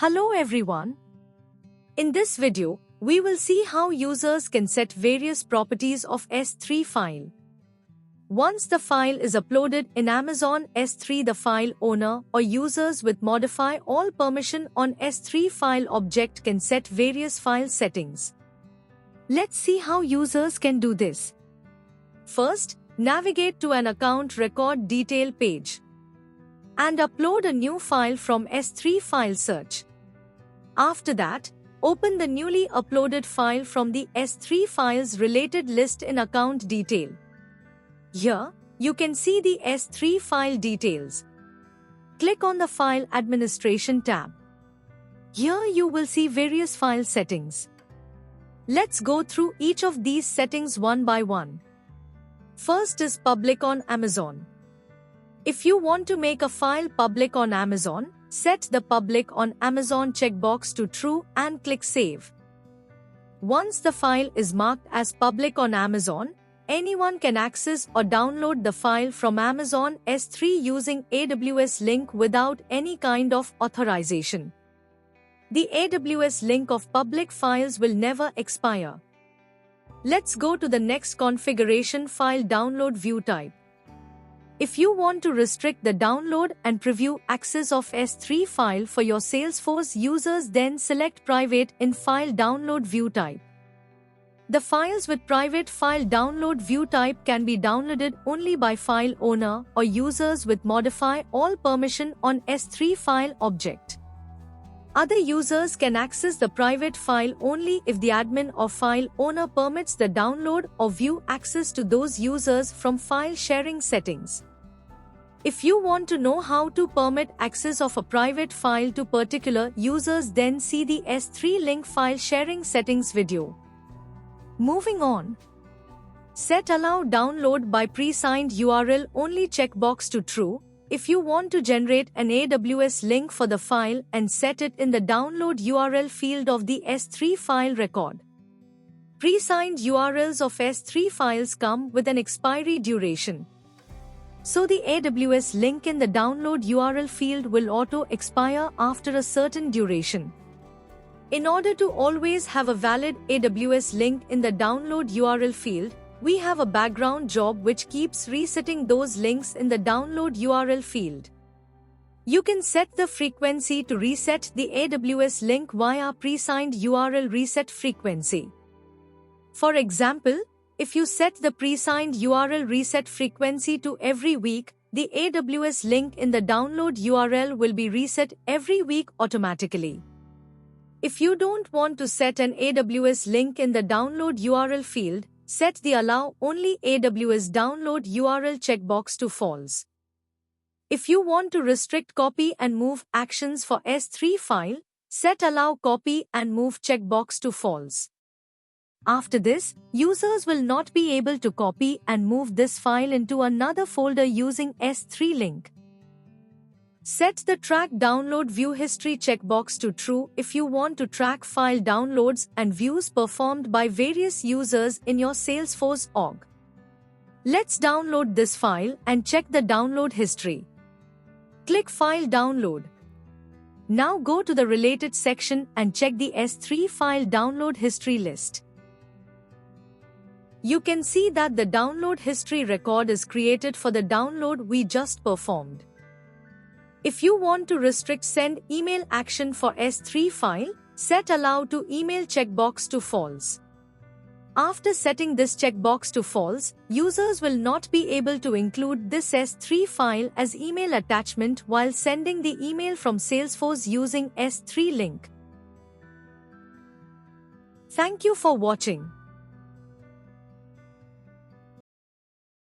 Hello everyone. In this video, we will see how users can set various properties of S3 file. Once the file is uploaded in Amazon S3, the file owner or users with modify all permission on S3 file object can set various file settings. Let's see how users can do this. First, navigate to an account record detail page and upload a new file from S3 file search. After that, open the newly uploaded file from the S3 files related list in account detail. Here, you can see the S3 file details. Click on the File Administration tab. Here you will see various file settings. Let's go through each of these settings one by one. First is Public on Amazon. If you want to make a file public on Amazon, set the Public on Amazon checkbox to True and click Save. Once the file is marked as public on Amazon, anyone can access or download the file from Amazon S3 using AWS link without any kind of authorization. The AWS link of public files will never expire. Let's go to the next configuration: file download view type. If you want to restrict the download and preview access of S3 file for your Salesforce users, then select Private in File Download View Type. The files with private file download view type can be downloaded only by file owner or users with modify all permission on S3 file object. Other users can access the private file only if the admin or file owner permits the download or view access to those users from file sharing settings. If you want to know how to permit access of a private file to particular users, then see the S3 link file sharing settings video. Moving on. Set Allow Download by Pre-signed URL only checkbox to True if you want to generate an AWS link for the file and set it in the download URL field of the S3 file record. Pre-signed URLs of S3 files come with an expiry duration. So the AWS link in the download URL field will auto-expire after a certain duration. In order to always have a valid AWS link in the download URL field, we have a background job which keeps resetting those links in the download URL field. You can set the frequency to reset the AWS link via pre-signed URL reset frequency. For example, if you set the pre-signed URL reset frequency to every week, the AWS link in the download URL will be reset every week automatically. If you don't want to set an AWS link in the download URL field, set the Allow Only AWS Download URL checkbox to False. If you want to restrict copy and move actions for S3 file, set Allow Copy and Move checkbox to False. After this, users will not be able to copy and move this file into another folder using S3 link. Set the Track Download View History checkbox to True if you want to track file downloads and views performed by various users in your Salesforce org. Let's download this file and check the download history. Click File Download. Now go to the Related section and check the S3 file download history list. You can see that the download history record is created for the download we just performed. If you want to restrict send email action for S3 file, set Allow to Email checkbox to False. After setting this checkbox to False, users will not be able to include this S3 file as email attachment while sending the email from Salesforce using S3 link. Thank you for watching.